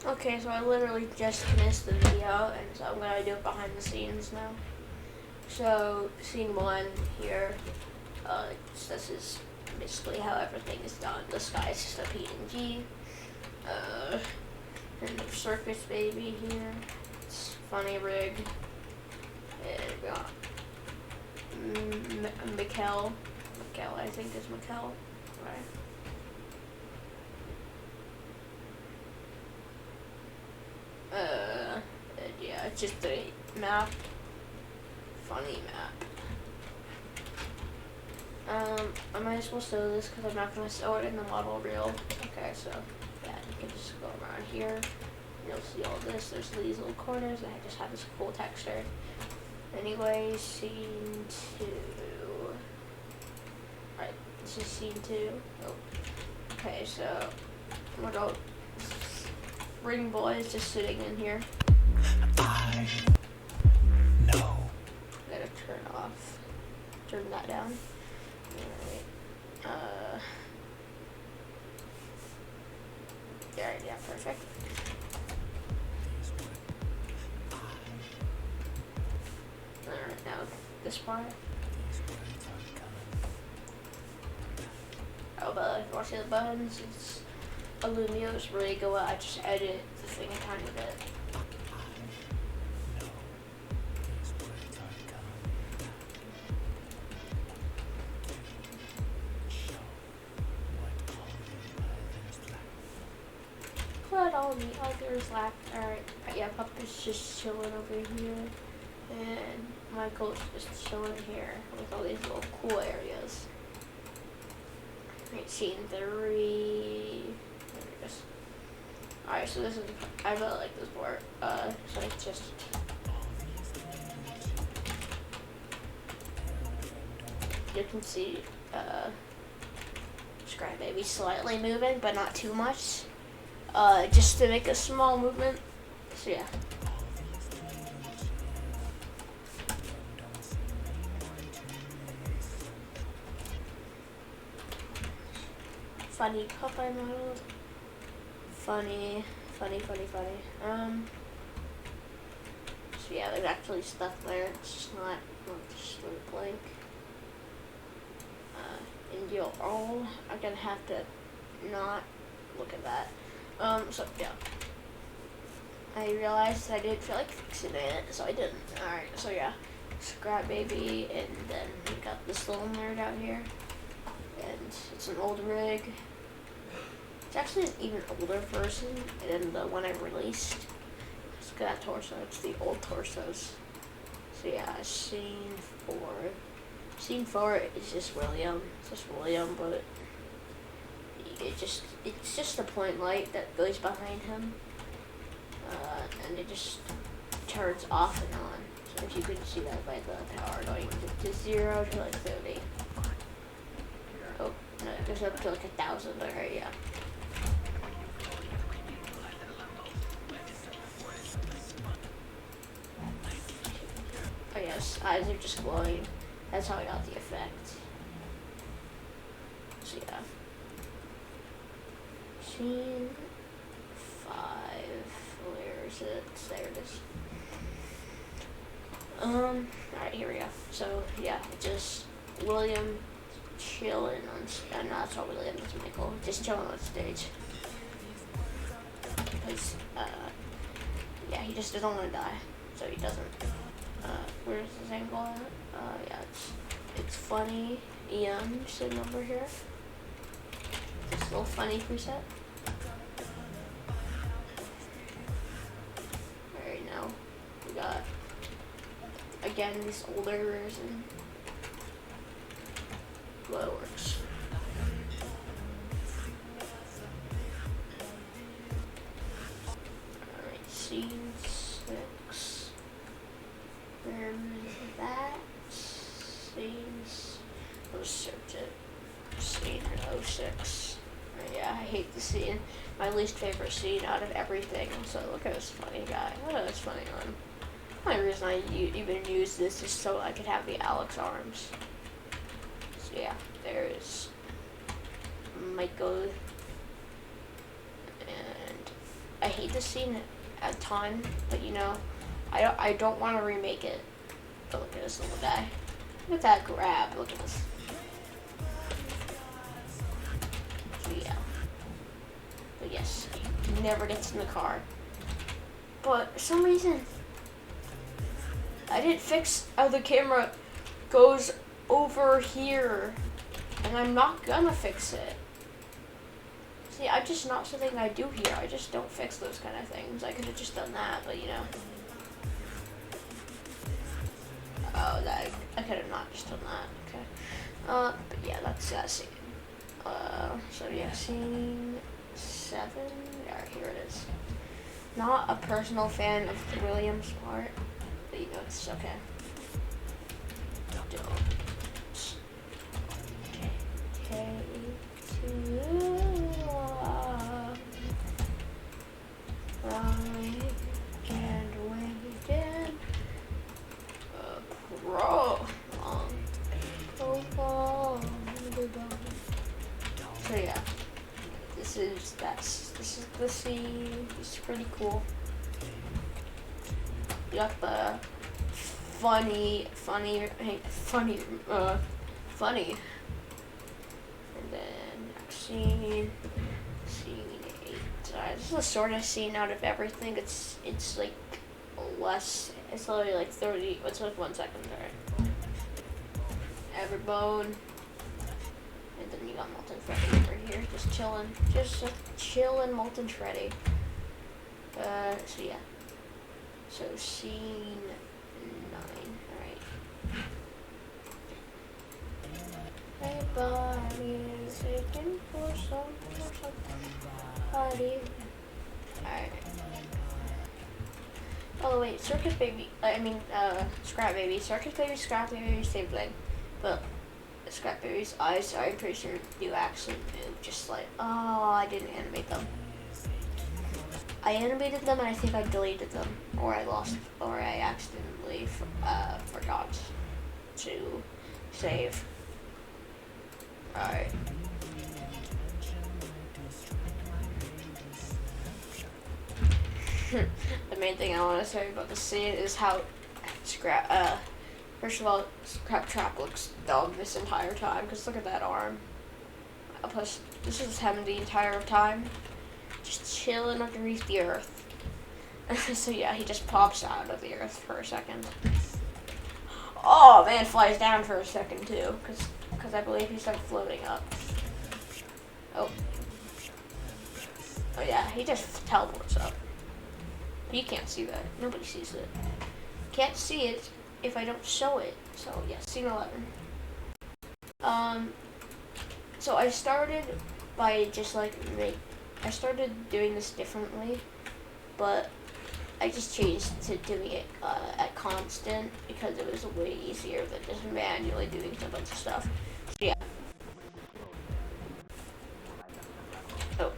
Okay, so I literally just finished the video, and so I'm gonna do it behind the scenes now. So, scene one here, this is basically how everything is done. This guy's just a PNG. And the circus baby here. It's funny rig. And we got Mikkel. Mikkel, I think is Mikkel, right? And yeah, it's just a map. Funny map. Am I supposed to do this because I'm not going to show it in the model reel? Okay, so yeah, you can just go around here. You'll see all this. There's these little corners that just have this cool texture. Anyway, scene 2. Alright, this is scene 2. Oh. Okay, so we're going. Ring boy is just sitting in here. I know. Gotta turn that down. Alright. Yeah, perfect. Alright, now this part. Oh, but if you want to see the buttons, it's Illumio's really go out. I just edit the thing a tiny bit. But all the others lack. Alright, yeah, Puppet's just chilling over here. And Michael's just chilling here with all these little cool areas. Alright, scene 3. There it is. Alright, so this is, I really like this part. So it's just, you can see, Scrap Baby slightly moving, but not too much. Just to make a small movement. So yeah. Funny Popeye model. Funny. So yeah, there's actually stuff there. It's just not just blank. And you'll all are gonna have to not look at that. So yeah. I realized I didn't feel like fixing it, so I didn't. Alright, so yeah. Scrap Baby, and then we got this little nerd out here. And it's an old rig. It's actually an even older version than the one I released. It's got that torso, it's the old torsos. So yeah, scene 4. Scene 4 is just William. It's just William, but it's just a point light that goes behind him. And it just turns off and on. So if you can see that by the power going to 0 to like 30. Oh, no, it goes up to like 1,000. Alright, yeah. Oh yes, eyes are just glowing. That's how I got the effect. So yeah. Scene 5. Where is it? There it is. Alright, here we go. So yeah, it's just William chilling on, no, that's not William, that's Michael. Just chilling on stage. Because, yeah, he just doesn't want to die. So he doesn't. Where's his angle at? Yeah, it's funny. Ian sitting over here. This little funny preset. Alright, now we got again this older version. Well, it works. Alright, scene 6. Where is that? Scenes. Let's search it. Scene 06. Yeah, I hate the scene. My least favorite scene out of everything. So look at this funny guy. What is this funny on? The only reason I even use this is so I could have the Alex arms. So yeah, there's Michael. And I hate this scene at the time, but you know, I don't want to remake it. But look at this little guy. Look at that grab. Look at this. So yeah. But yes, he never gets in the car. But for some reason, I didn't fix how the camera goes over here. And I'm not gonna fix it. See, I'm just not something I do here. I just don't fix those kind of things. I could have just done that, but you know. Oh, that I could have not just done that. Okay. But yeah, that's that scene. So yeah, scene 7. Alright, here it is. Not a personal fan of the Williams part, but you know it's okay. Don't. Okay. I can't wait in So yeah, this is the scene. It's pretty cool. You got the funny. And then next scene 8. This is the sort of scene out of everything. It's like less. It's only like 30. It's like 1 second. Alright. Everbone. And then you got Molten Freddy over here, just chilling, Molten Freddy. So yeah. So scene 9. Alright. Everybody is aching for somebody. Alright. Oh wait, Circus Baby. Scrap Baby. Circus Baby, Scrap Baby, same thing. But Scrap Baby's eyes, I'm pretty sure do actually move. Just like, oh, I didn't animate them. I animated them and I think I deleted them, or I accidentally forgot to save. Alright. The main thing I want to say about the scene is how first of all, Trap looks dumb this entire time, because look at that arm. Plus, this is him the entire time, just chilling underneath the earth. So yeah, he just pops out of the earth for a second. Oh man, flies down for a second too, because I believe he started floating up. Oh yeah, he just teleports up. You can't see that. Nobody sees it. Can't see it if I don't show it. So yeah, scene 11. So I started by just I started doing this differently, but I just changed to doing it at constant because it was way easier than just manually doing a bunch of stuff. So yeah. Oh.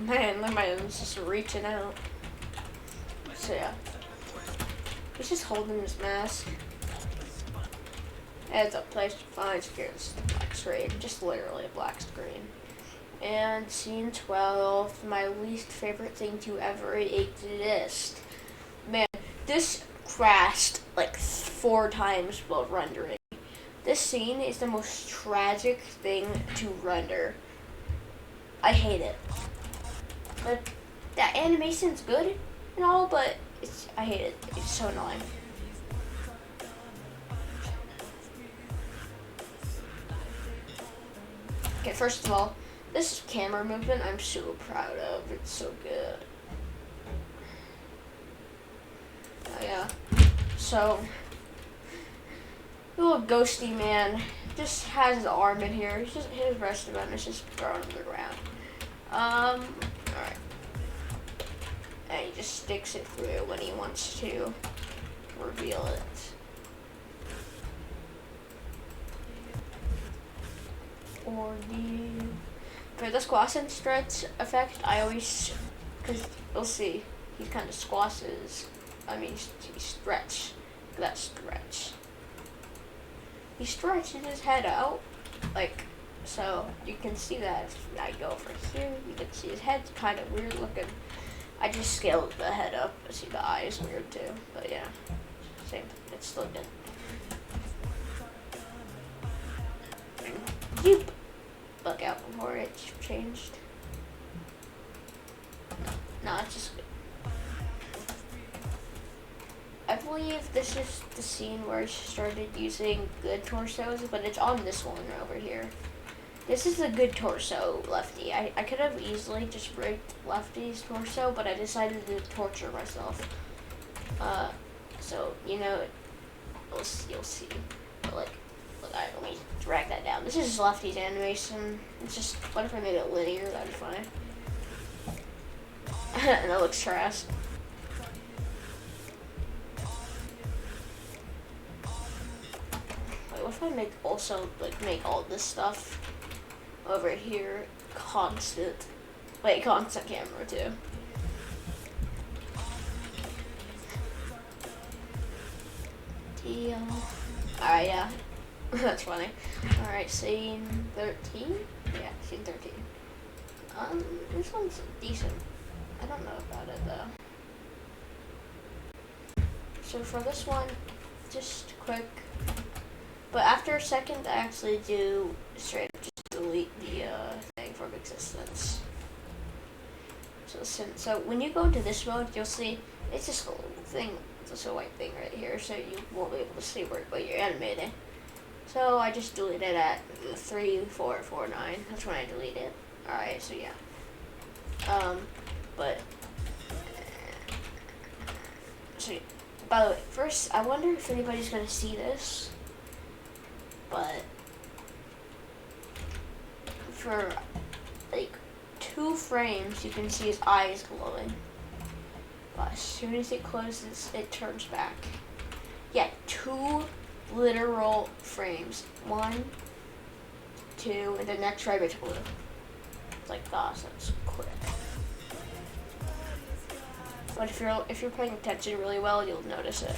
Man, my man's just reaching out. So yeah. He's just holding his mask. It's a place to find screens. Black screen. Just literally a black screen. And scene 12, my least favorite thing to ever exist. Man, this crashed like 4 times while rendering. This scene is the most tragic thing to render. I hate it. But that animation's good and all, but I hate it. It's so annoying. Okay, first of all, this camera movement I'm so proud of. It's so good. Oh yeah. So, little ghosty man just has his arm in here. He's just his rest of him is just thrown on the ground. Alright. And he just sticks it through when he wants to reveal it. For the squash and stretch effect, I always, because you'll see, he kind of squashes. He stretch. That stretch. He stretches his head out, like, so you can see that if I go over here, you can see his head's kind of weird looking. I just scaled the head up. See, the eye is weird too, but yeah, same. It's still good. Yoop. Bug out before it's changed. No, it's just good. I believe this is the scene where I started using good torsos, but it's on this one over here. This is a good torso, Lefty. I could have easily just ripped Lefty's torso, but I decided to torture myself. So, you know, you'll see. But like, look, let me drag that down. This is Lefty's animation. It's just, what if I made it linear? That'd be funny. And that looks trash. What if I make all this stuff over here constant camera too. Alright, yeah. That's funny. Alright, scene 13? Yeah, scene 13. This one's decent. I don't know about it though. So for this one, just quick. But after a second, I actually do straight up just delete the thing from existence. So when you go into this mode, you'll see it's just a little thing, it's just a white thing right here, so you won't be able to see what you're animating. So I just deleted it at 3449. That's when I deleted it. Alright, so yeah. So by the way, first I wonder if anybody's gonna see this. But for like 2 frames, you can see his eyes glowing. But as soon as it closes, it turns back. Yeah, 2 literal frames. 1, 2, and the next frame it's blue. It's like, gosh, that's quick. But if you're paying attention really well, you'll notice it.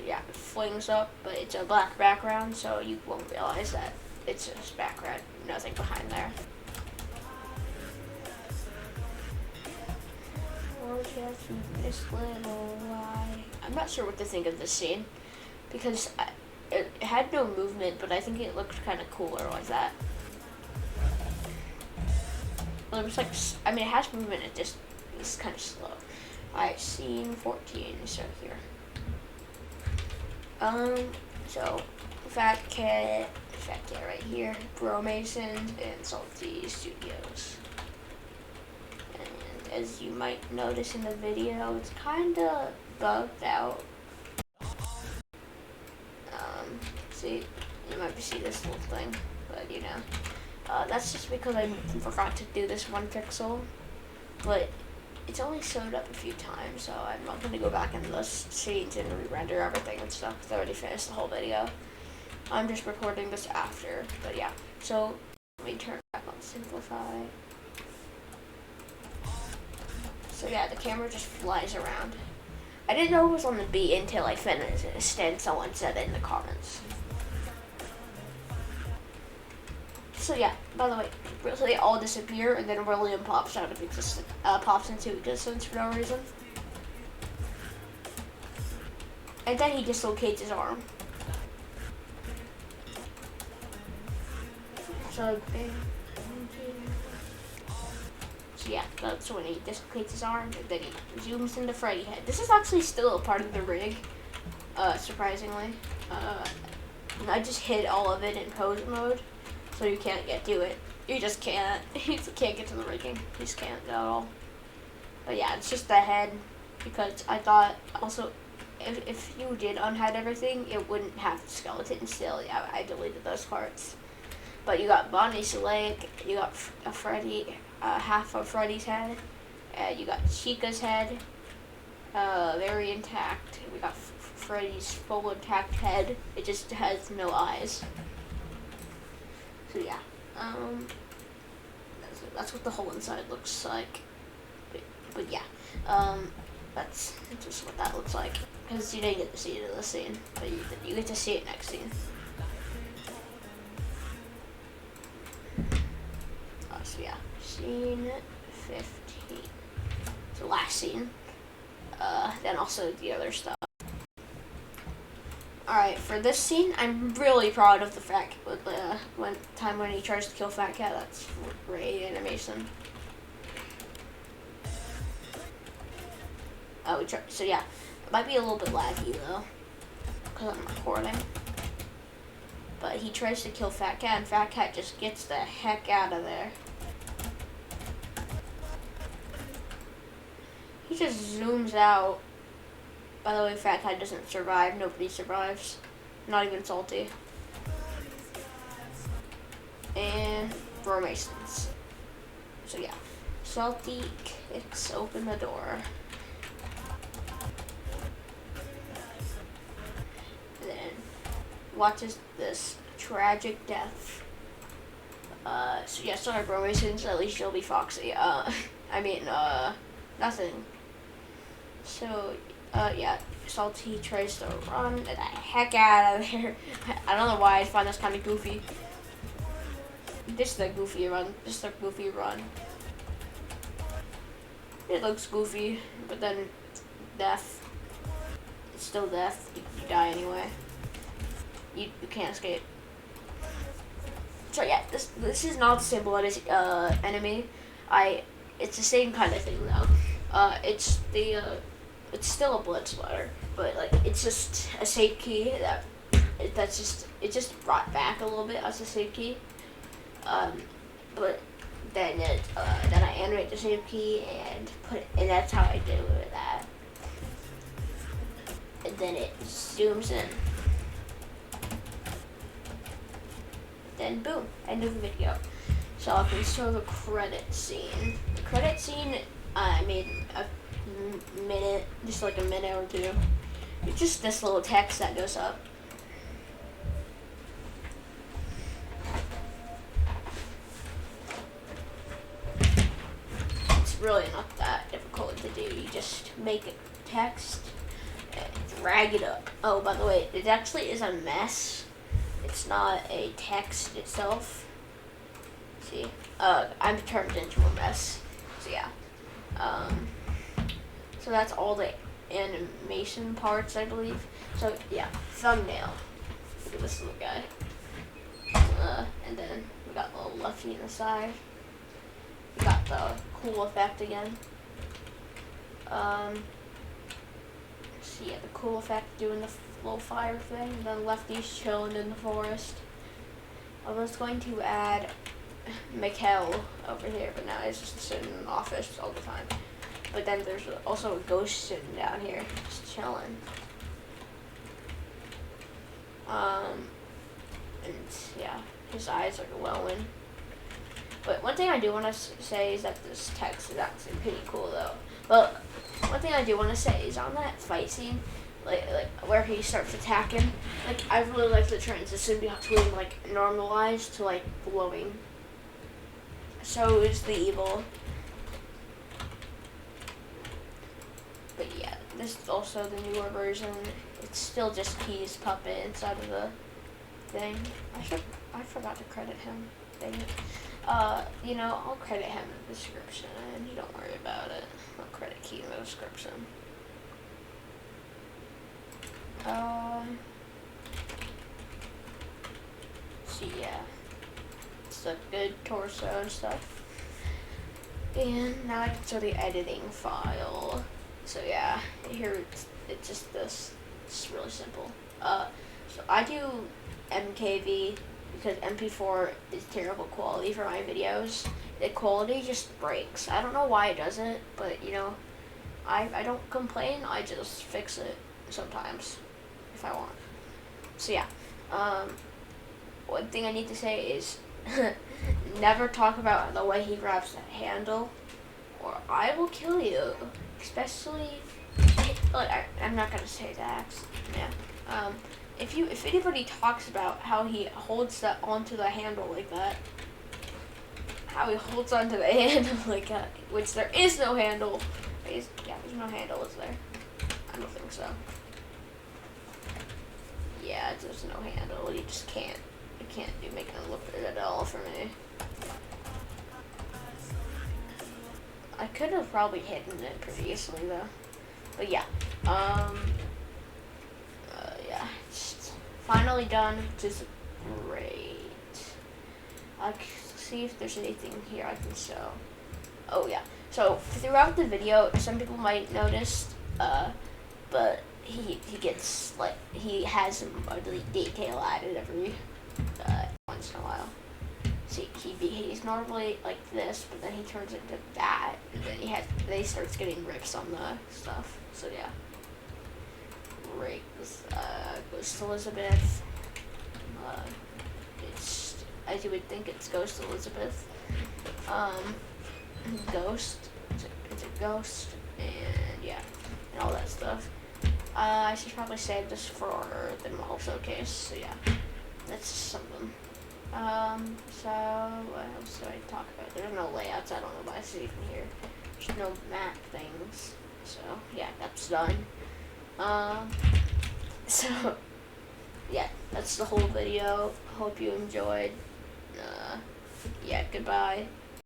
Yeah, it flings up, but it's a black background, so you won't realize that it's just background, nothing behind there. Oh, just this little lie. I'm not sure what to think of this scene, because it had no movement, but I think it looked kind of cooler like that. Well, it was like, I mean, it has movement, it's kind of slow. Alright, scene 14, so here. So, Fat Cat right here, Bro Masons, and Salty Studios. And as you might notice in the video, it's kinda bugged out. See, you might see this little thing, but you know. That's just because I forgot to do this 1 pixel, but it's only showed up a few times, so I'm not going to go back into those scenes and re-render everything and stuff, because I already finished the whole video. I'm just recording this after, but yeah. So, let me turn back on Simplify. So yeah, the camera just flies around. I didn't know it was on the B until I finished, and someone said it in the comments. So yeah, by the way, so they all disappear, and then William pops out of existence, pops into existence for no reason. And then he dislocates his arm. So yeah, that's when he dislocates his arm, and then he zooms into Freddy head. This is actually still a part of the rig, surprisingly. I just hid all of it in pose mode. So you can't get to it. You just can't. You can't get to the rigging. You just can't at all. But yeah, it's just the head, because I thought also if you did unhide everything, it wouldn't have the skeleton still. Yeah, I deleted those parts. But you got Bonnie's leg. You got a Freddy, half of Freddy's head. You got Chica's head, very intact. We got Freddy's full intact head. It just has no eyes. So yeah, that's what the whole inside looks like. But yeah, that's just what that looks like. because you didn't get to see it in this scene, but you get to see it next scene. So yeah, scene 15. It's the last scene. Then also the other stuff. Alright, for this scene, I'm really proud of the fact when he tries to kill Fat Cat. That's great animation. So yeah, it might be a little bit laggy though, because I'm recording. But he tries to kill Fat Cat, and Fat Cat just gets the heck out of there. He just zooms out. By the way, Fat Cat doesn't survive. Nobody survives. Not even Salty. And Bro Masons. So yeah, Salty kicks open the door. Then watches this tragic death. So yeah, sorry Bro Masons, at least you'll be Foxy. Nothing. So, yeah, Salty tries to run the heck out of there. I don't know why I find this kind of goofy. This is a goofy run. It looks goofy, but then death. It's still death. You die anyway. You can't escape. So yeah, this is not the same blood as enemy. It's the same kind of thing though. It's still a blood splatter, but like it's just a save key it just brought back a little bit as a save key. But then I animate the save key and that's how I do with that. And then it zooms in. Then boom, end of the video. So I can show the credit scene. The credit scene, I made a minute, just like a minute or two. It's just this little text that goes up. It's really not that difficult to do. You just make a text and drag it up. Oh, by the way, it actually is a mess. It's not a text itself. See, I've turned into a mess. So yeah, so that's all the animation parts, I believe. So yeah, thumbnail. Look at this little guy. And then we got a little Luffy on the side. We got the cool effect again. So yeah, the cool effect doing the little fire thing. And then Lefty's chilling in the forest. I was going to add Mikkel over here, but now he's just sitting in the office all the time. But then there's also a ghost sitting down here, just chilling. And yeah, his eyes are glowing. But one thing I do want to say is that this text is actually pretty cool though. But one thing I do want to say is on that fight scene, like where he starts attacking, like I really like the transition between like normalized to like glowing. So is the evil. But yeah, this is also the newer version. It's still just Key's puppet inside of the thing. I forgot to credit him. Dang it. I'll credit him in the description. You don't worry about it. I'll credit Key in the description. So yeah, it's a good torso and stuff. And now I can show the editing file. So yeah, here it's just this. It's really simple. So I do MKV because MP4 is terrible quality for my videos. The quality just breaks. I don't know why it doesn't, but I don't complain. I just fix it sometimes if I want. So yeah, one thing I need to say is never talk about the way he grabs that handle, or I will kill you. Especially, I'm not gonna say that. Yeah. If anybody talks about how he holds that onto the handle like that, how he holds onto the handle like that, which there is no handle. There's no handle, is there? I don't think so. there's no handle. You just can't. You can't do making it look good at all for me. I could have probably hidden it pretty easily though. But yeah. Yeah. Just finally done, which is great. I'll see if there's anything here I can show. Oh yeah. So throughout the video, some people might notice, but he gets like he has some ugly detail added every once in a while. See, he's normally like this, but then he turns into that, and then he starts getting rips on the stuff. So yeah. Great. This Ghost Elizabeth. It's as you would think it's Ghost Elizabeth. Ghost. It's a ghost, and yeah, and all that stuff. I should probably save this for the model showcase. So yeah, that's something. So what else do I talk about? There's no layouts. I don't know why I see from here. There's no map things. So yeah, that's done. So yeah, that's the whole video. Hope you enjoyed. Yeah, goodbye.